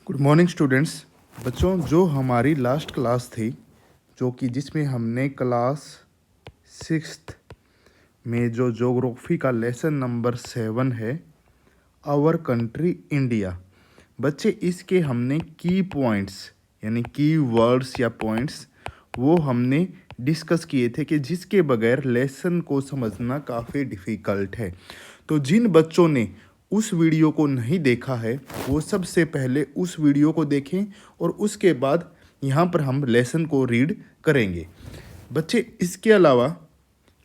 Good morning students. बच्चों, जो हमारी लास्ट क्लास थी, जो कि जिसमें हमने क्लास सिक्स्थ में जो ज्योग्राफी का लेसन नंबर 7 है, आवर कंट्री इंडिया। बच्चे, इसके हमने की पॉइंट्स यानी की वर्ड्स या पॉइंट्स वो हमने डिस्कस किए थे कि जिसके बगैर लेसन को समझना काफ़ी डिफ़िकल्ट है। तो जिन बच्चों ने उस वीडियो को नहीं देखा है वो सबसे पहले उस वीडियो को देखें और उसके बाद यहाँ पर हम लेसन को रीड करेंगे। बच्चे, इसके अलावा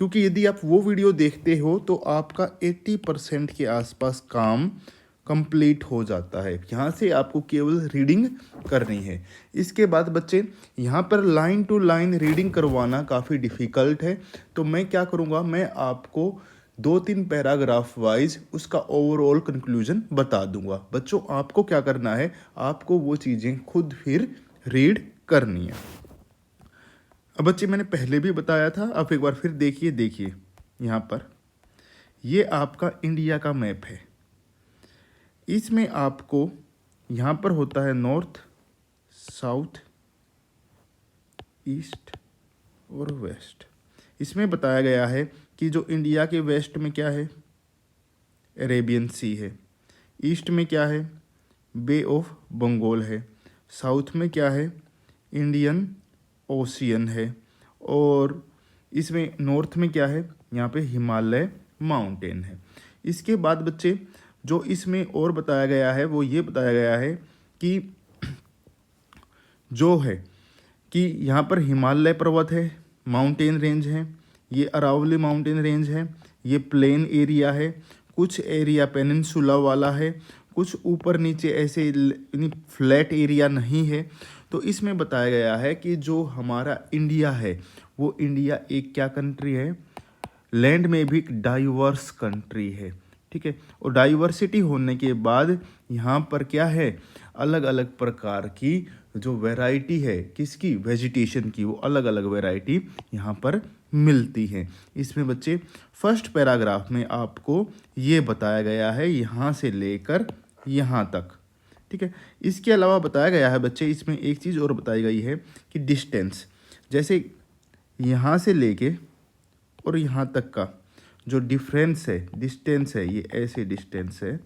क्योंकि यदि आप वो वीडियो देखते हो तो आपका 80% के आसपास काम कंप्लीट हो जाता है। यहाँ से आपको केवल रीडिंग करनी है। इसके बाद बच्चे, यहाँ पर लाइन टू लाइन रीडिंग करवाना काफ़ी डिफ़िकल्ट है, तो मैं क्या करूँगा, मैं आपको 2-3 पैराग्राफ वाइज उसका ओवरऑल कंक्लूजन बता दूंगा। बच्चों, आपको क्या करना है, आपको वो चीज़ें खुद फिर रीड करनी है। अब बच्चे, मैंने पहले भी बताया था, आप एक बार फिर देखिए यहाँ पर ये आपका इंडिया का मैप है। इसमें आपको यहाँ पर होता है नॉर्थ, साउथ, ईस्ट और वेस्ट। इसमें बताया गया है कि जो इंडिया के वेस्ट में क्या है, अरेबियन सी है। ईस्ट में क्या है, बे ऑफ बंगाल है। साउथ में क्या है, इंडियन ओशियन है। और इसमें नॉर्थ में क्या है, यहाँ पे हिमालय माउंटेन है। इसके बाद बच्चे, जो इसमें और बताया गया है वो ये बताया गया है कि जो है कि यहाँ पर हिमालय पर्वत है, माउंटेन रेंज है, ये अरावली माउंटेन रेंज है, ये प्लेन एरिया है, कुछ एरिया पेनिनसुला वाला है, कुछ ऊपर नीचे ऐसे यानी फ्लैट एरिया नहीं है। तो इसमें बताया गया है कि जो हमारा इंडिया है वो इंडिया एक क्या कंट्री है, लैंड में भी एक डाइवर्स कंट्री है। ठीक है, और डाइवर्सिटी होने के बाद यहाँ पर क्या है, अलग अलग प्रकार की जो वैरायटी है किसकी, वेजिटेशन की, वो अलग अलग वैरायटी यहाँ पर मिलती है। इसमें बच्चे फर्स्ट पैराग्राफ में आपको ये बताया गया है यहाँ से लेकर यहाँ तक। ठीक है, इसके अलावा बताया गया है बच्चे, इसमें एक चीज़ और बताई गई है कि डिस्टेंस, जैसे यहाँ से लेके और यहाँ तक का जो डिफरेंस है, डिस्टेंस है, ये ऐसे डिस्टेंस है,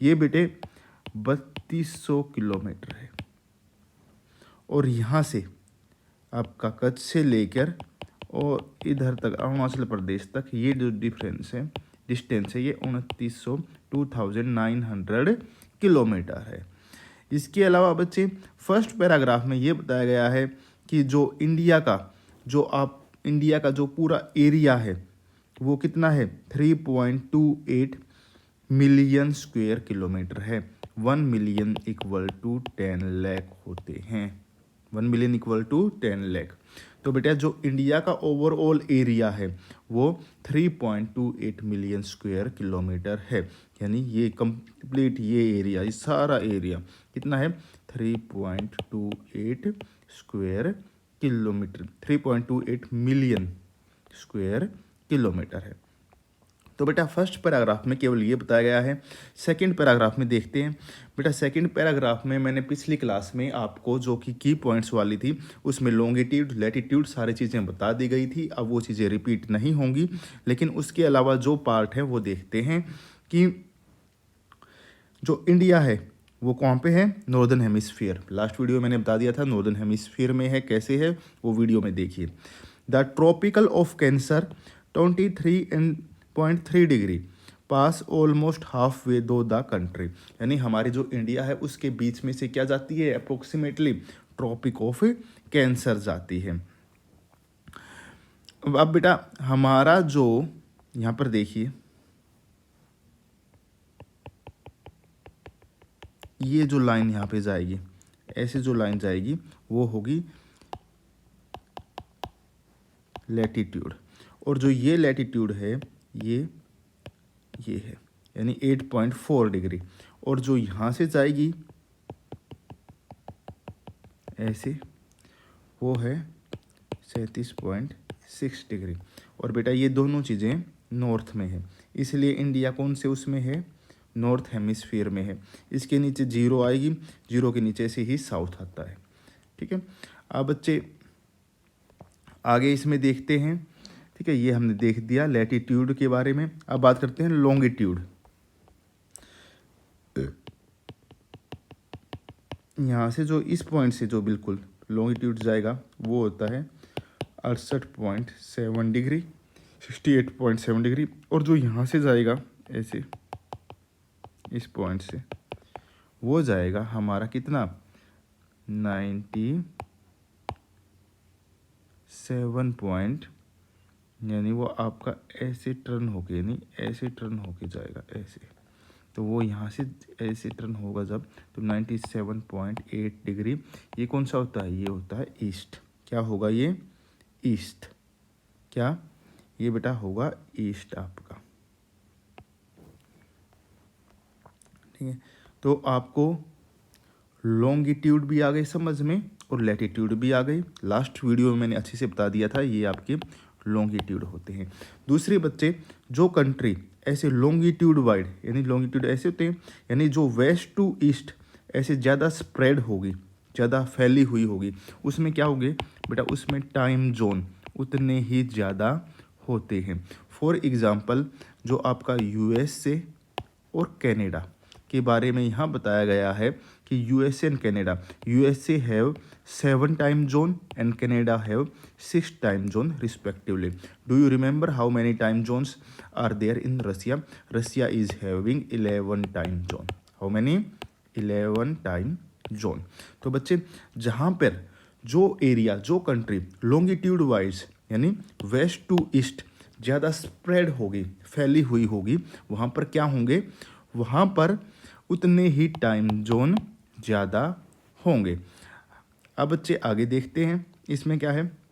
ये बेटे 3200 किलोमीटर है। और यहाँ से आपका कच्छ से लेकर और इधर तक अरुणाचल प्रदेश तक ये जो डिफरेंस है, डिस्टेंस है, ये 2900 किलोमीटर है। इसके अलावा बच्चे, फर्स्ट पैराग्राफ में ये बताया गया है कि जो इंडिया का जो पूरा एरिया है वो कितना है, 3.28 मिलियन स्क्वायर किलोमीटर है। 1 मिलियन इक्वल टू 10 लाख होते हैं। 1 मिलियन इक्वल टू 10 लाख। तो बेटा, जो इंडिया का ओवरऑल एरिया है वो 3.28 मिलियन स्क्वायर किलोमीटर है। यानी ये कंप्लीट ये एरिया, ये सारा एरिया कितना है, 3.28 square kilometre, 3.28 million square kilometre है। तो बेटा, फर्स्ट पैराग्राफ में केवल ये बताया गया है। सेकंड पैराग्राफ में देखते हैं। बेटा, सेकंड पैराग्राफ में मैंने पिछली क्लास में आपको जो कि की पॉइंट्स वाली थी उसमें लॉन्गिट्यूड, लैटिट्यूड सारी चीज़ें बता दी गई थी। अब वो चीज़ें रिपीट नहीं होंगी, लेकिन उसके अलावा जो पार्ट है वो देखते हैं कि जो इंडिया है वो कहाँ पे है, नॉर्दर्न हेमिस्फीयर। लास्ट वीडियो मैंने बता दिया था नॉर्दर्न हेमिस्फीयर में है, कैसे है वो वीडियो में देखिए। The tropical of cancer 23.3 degree pass almost half way दो द कंट्री। यानी हमारी जो इंडिया है उसके बीच में से क्या जाती है, अप्रोक्सीमेटली ट्रॉपिक ऑफ कैंसर जाती है। अब बेटा, हमारा जो यहाँ पर देखिए, ये जो लाइन यहाँ पे जाएगी, ऐसे जो लाइन जाएगी वो होगी लैटिट्यूड। और जो ये लैटिट्यूड है ये है, यानी 8.4 डिग्री। और जो यहाँ से जाएगी ऐसे, वो है 37.6 डिग्री। और बेटा, ये दोनों चीज़ें नॉर्थ में है, इसलिए इंडिया कौन से उसमें है, नॉर्थ हेमिस्फीयर में है। इसके नीचे जीरो आएगी, जीरो के नीचे से ही साउथ आता है। ठीक है, अब बच्चे आगे इसमें देखते हैं। ठीक है, ये हमने देख दिया लैटिट्यूड के बारे में। अब बात करते हैं लॉन्गिट्यूड। यहाँ से जो इस पॉइंट से जो बिल्कुल लॉन्गिट्यूड जाएगा वो होता है 68.7 डिग्री, 68.7 डिग्री। और जो यहाँ से जाएगा ऐसे इस पॉइंट से वो जाएगा हमारा कितना 97 पॉइंट, यानी वो आपका ऐसे टर्न होके, यानी ऐसे टर्न होके जाएगा ऐसे। तो वो यहाँ से ऐसे टर्न होगा जब, तो 97.8 डिग्री। ये कौन सा होता है? ये होता है ईस्ट। क्या होगा ये? ईस्ट। क्या ये बेटा होगा ईस्ट आपका। ठीक है, तो आपको लॉन्गिट्यूड भी आ गई समझ में और लैटिट्यूड भी आ गई। लास्ट वीडियो में मैंने अच्छे से बता दिया था, ये आपके लॉन्गिट्यूड होते हैं। दूसरे बच्चे, जो कंट्री ऐसे लॉन्गिट्यूड वाइड, यानी लॉन्गिट्यूड ऐसे होते हैं, यानी जो वेस्ट टू ईस्ट ऐसे ज़्यादा स्प्रेड होगी, ज़्यादा फैली हुई होगी, उसमें क्या होंगे बेटा? उसमें टाइम जोन उतने ही ज़्यादा होते हैं। फॉर एग्ज़ाम्पल, जो आपका यूएसए और कनाडा के बारे में यहाँ बताया गया है कि USA and Canada, USA have 7 time zone and Canada have 6 time zone respectively. Do you remember how many time zones are there in Russia? Russia is having 11 time zone. How many? 11 time zone. तो बच्चे, जहाँ पर जो area, जो country longitude wise यानी west to east ज़्यादा spread होगी, फैली हुई होगी, वहाँ पर क्या होंगे? वहाँ पर उतने ही टाइम जोन ज़्यादा होंगे। अब बच्चे आगे देखते हैं, इसमें क्या है?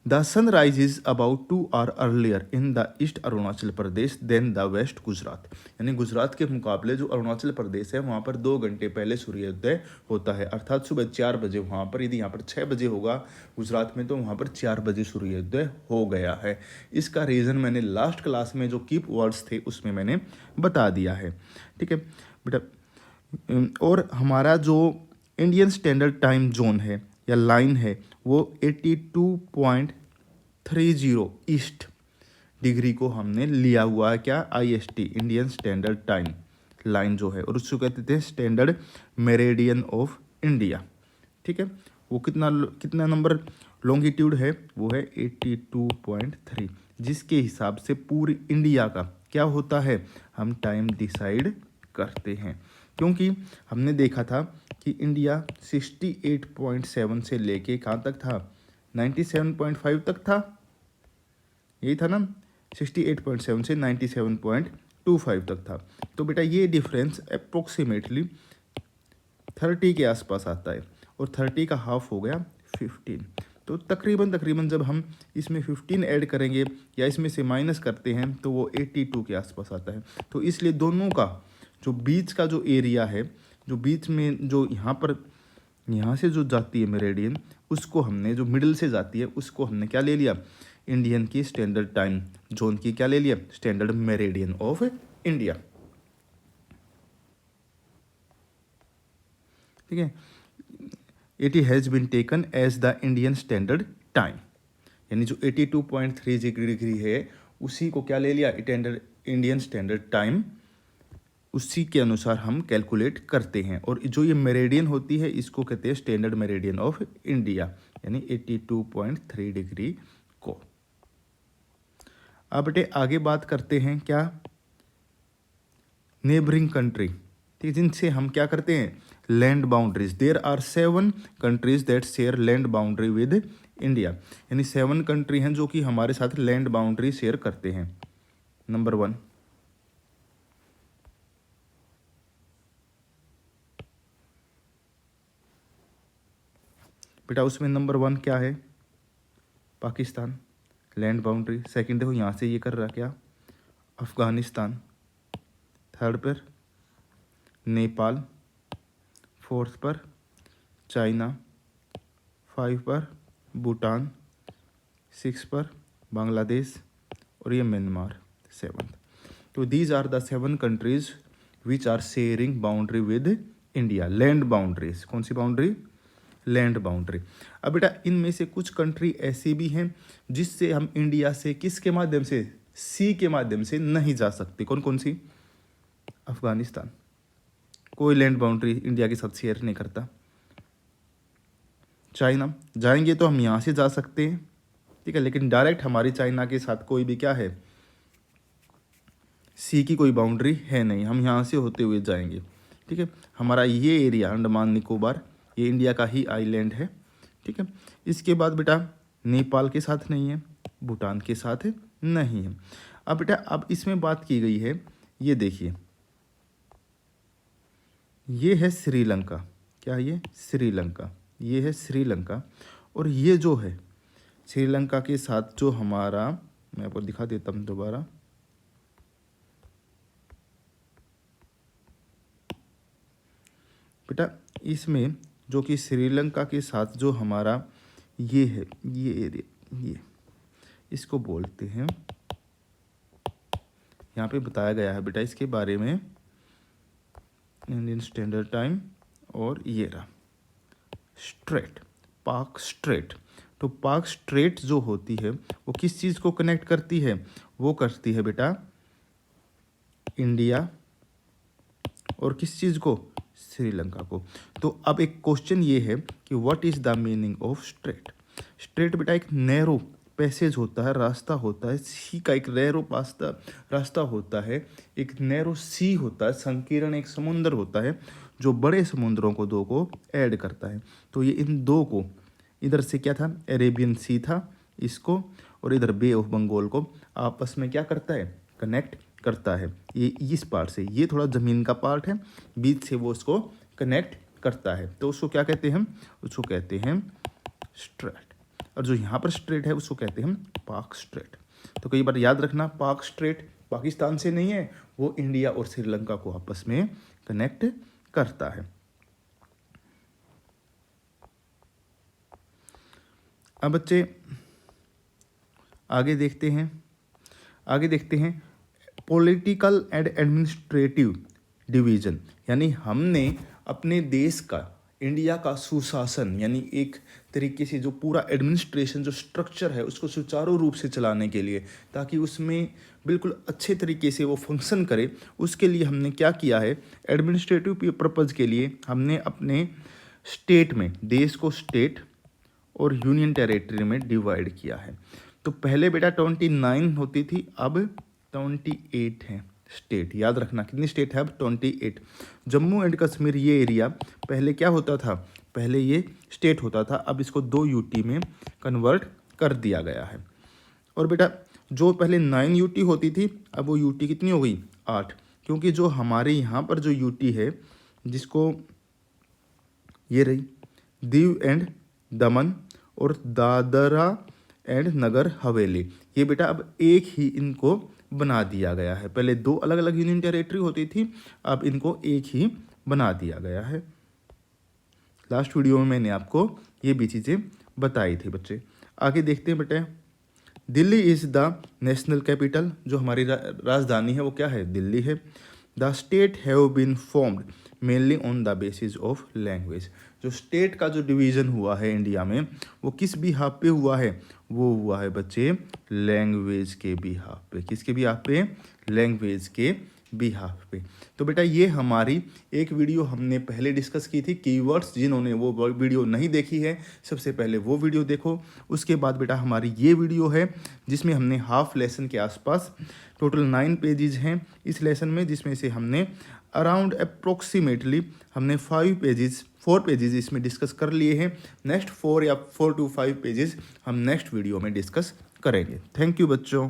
The sun rise is about 2 hour earlier in the east Arunachal Pradesh than the west Gujarat. यानी गुजरात के मुकाबले जो अरुणाचल प्रदेश है वहाँ पर 2 घंटे पहले सूर्योदय होता है, अर्थात सुबह 4 बजे। वहाँ पर यदि यहाँ पर 6 बजे होगा गुजरात में, तो वहाँ पर 4 बजे सूर्योदय हो गया है। इसका रीज़न मैंने लास्ट क्लास में जो कीप वर्ड्स थे उसमें मैंने बता दिया है। ठीक है बेटा, और हमारा जो इंडियन स्टैंडर्ड टाइम जोन है या लाइन है वो 82.30 ईस्ट डिग्री को हमने लिया हुआ है। क्या? IST, Indian standard time line जो है, और उसको कहते थे स्टैंडर्ड मेरिडियन ऑफ इंडिया। ठीक है, वो कितना नंबर लॉन्गिट्यूड है? वो है 82.3, जिसके हिसाब से पूरी इंडिया का क्या होता है? हम टाइम डिसाइड करते हैं। क्योंकि हमने देखा था कि इंडिया 68.7 से लेके कहाँ तक था? 97.5 तक था, यही था ना? 68.7 से 97.25 तक था। तो बेटा ये डिफरेंस अप्रोक्सीमेटली 30 के आसपास आता है, और 30 का हाफ हो गया 15। तो तकरीबन जब हम इसमें 15 ऐड करेंगे या इसमें से माइनस करते हैं तो वो 82 के आसपास आता है। तो इसलिए दोनों का जो बीच का जो एरिया है, जो बीच में जो यहाँ से जो जाती है मेरिडियन, उसको हमने, जो मिडिल से जाती है उसको हमने क्या ले लिया? इंडियन की स्टैंडर्ड टाइम जोन की क्या ले लिया? Standard meridian of India. ठीक है, it has been taken as the Indian standard time, यानी जो 82.3 डिग्री है उसी को क्या ले लिया? इंडियन स्टैंडर्ड टाइम, उसी के अनुसार हम कैलकुलेट करते हैं। और जो ये मेरिडियन होती है इसको कहते हैं स्टैंडर्ड मेरिडियन ऑफ इंडिया, यानी 82.3 डिग्री को। अब बेटे आगे बात करते हैं क्या? नेबरिंग कंट्री, ठीक, जिनसे हम क्या करते हैं? Land boundaries. There are 7 countries that share land boundary with India, यानी 7 कंट्री हैं जो कि हमारे साथ लैंड बाउंड्री शेयर करते हैं। नंबर 1, बेटा उसमें नंबर 1 क्या है? Pakistan, land boundary. सेकंड देखो यहाँ से ये कर रहा क्या? अफ़गानिस्तान। थर्ड पर नेपाल। फोर्थ पर चाइना। 5 पर भूटान। 6 पर बांग्लादेश, और ये म्यांमार 7th। तो these are the 7 countries which are sharing boundary with India, land boundaries. कौन सी बाउंड्री? Land boundary. अब बेटा इनमें से कुछ कंट्री ऐसी भी हैं जिससे हम इंडिया से किसके माध्यम से, सी के माध्यम से नहीं जा सकते। कौन कौन सी? अफगानिस्तान कोई लैंड बाउंड्री इंडिया के साथ शेयर नहीं करता। चाइना जाएंगे तो हम यहाँ से जा सकते हैं, ठीक है, लेकिन डायरेक्ट हमारी चाइना के साथ कोई भी क्या है, सी की कोई बाउंड्री है नहीं, हम यहाँ से होते हुए जाएंगे, ठीक है। हमारा ये एरिया अंडमान निकोबार ये इंडिया का ही आइलैंड है, ठीक है। इसके बाद बेटा नेपाल के साथ नहीं है, भूटान के साथ नहीं है। अब बेटा अब इसमें बात की गई है, ये देखिए ये है श्रीलंका, क्या ये? श्रीलंका, ये है श्रीलंका। और ये जो है श्रीलंका के साथ जो हमारा, मैं आपको दिखा देता हूँ दोबारा, बेटा इसमें जो कि श्रीलंका के साथ जो हमारा ये है, ये एरिया, ये इसको बोलते हैं, यहाँ पे बताया गया है बेटा इसके बारे में इंडियन स्टैंडर्ड टाइम, और ये रहा स्ट्रेट, पाक स्ट्रेट। तो पाक स्ट्रेट जो होती है वो किस चीज़ को कनेक्ट करती है? वो करती है बेटा इंडिया और किस चीज़ को? श्रीलंका को। तो अब एक क्वेश्चन ये है कि what is the meaning of straight? Straight बेटा एक नैरो पैसेज होता है, रास्ता होता है, सी का एक नैरो रास्ता होता है, एक नैरो सी होता है, संकीर्ण एक समुद्र होता है जो बड़े समुद्रों को दो को ऐड करता है। तो ये इन दो को, इधर से क्या था, अरेबियन सी था इसको, और इधर बे ऑफ बंगाल को आपस में क्या करता है, कनेक्ट करता है। ये इस पार्ट से, ये थोड़ा ज़मीन का पार्ट है, बीच से वो उसको कनेक्ट करता है, तो उसको क्या कहते हैं? उसको कहते हैं स्ट्रेट। और जो यहाँ पर स्ट्रेट है उसको कहते हैं पाक स्ट्रेट। तो कई बार याद रखना, पाक स्ट्रेट पाकिस्तान से नहीं है, वो इंडिया और श्रीलंका को आपस में कनेक्ट करता है। अब बच्चे आगे देखते हैं पॉलिटिकल एंड एडमिनिस्ट्रेटिव डिवीजन, यानी हमने अपने देश का, इंडिया का सुशासन, यानी एक तरीके से जो पूरा एडमिनिस्ट्रेशन जो स्ट्रक्चर है उसको सुचारू रूप से चलाने के लिए, ताकि उसमें बिल्कुल अच्छे तरीके से वो फंक्शन करे, उसके लिए हमने क्या किया है, एडमिनिस्ट्रेटिव पर्पज़ के लिए हमने अपने स्टेट में, देश को स्टेट और यूनियन टेरिटरी में डिवाइड किया है। तो पहले बेटा 29 होती थी, अब 28 है स्टेट। याद रखना कितनी स्टेट है अब? 28। जम्मू एंड कश्मीर ये एरिया पहले क्या होता था, पहले ये स्टेट होता था, अब इसको 2 यूटी में कन्वर्ट कर दिया गया है। और बेटा जो पहले 9 यूटी होती थी, अब वो यूटी कितनी हो गई? 8, क्योंकि जो हमारे यहाँ पर जो यूटी है, जिसको ये रही दीव एंड दमन और दादरा एंड नगर हवेली, ये बेटा अब एक ही इनको बना दिया गया है। पहले 2 अलग अलग यूनियन टेरिटरी होती थी, अब इनको एक ही बना दिया गया है। लास्ट वीडियो में मैंने आपको ये भी चीज़ें बताई थी बच्चे। आगे देखते हैं बेटे, Delhi is the national capital, जो हमारी राजधानी है वो क्या है? दिल्ली है। The state have been formed mainly on the basis of language, जो स्टेट का जो डिवीज़न हुआ है इंडिया में, वो किस बिहाफ पे हुआ है? वो हुआ है बच्चे लैंग्वेज के बिहाफ पे। किसके बिहाफ पे? लैंग्वेज के बिहाफ पे। तो बेटा ये हमारी एक वीडियो हमने पहले डिस्कस की थी कीवर्ड्स, जिन्होंने वो वीडियो नहीं देखी है सबसे पहले वो वीडियो देखो। उसके बाद बेटा हमारी ये वीडियो है जिसमें हमने हाफ लेसन के आसपास, टोटल 9 पेजेस हैं इस लेसन में, जिसमें से हमने अराउंड अप्रोक्सीमेटली हमने 4 पेजेस इसमें डिस्कस कर लिए हैं। नेक्स्ट 4 या 4 to 5 पेजेस हम नेक्स्ट वीडियो में डिस्कस करेंगे। थैंक यू बच्चों।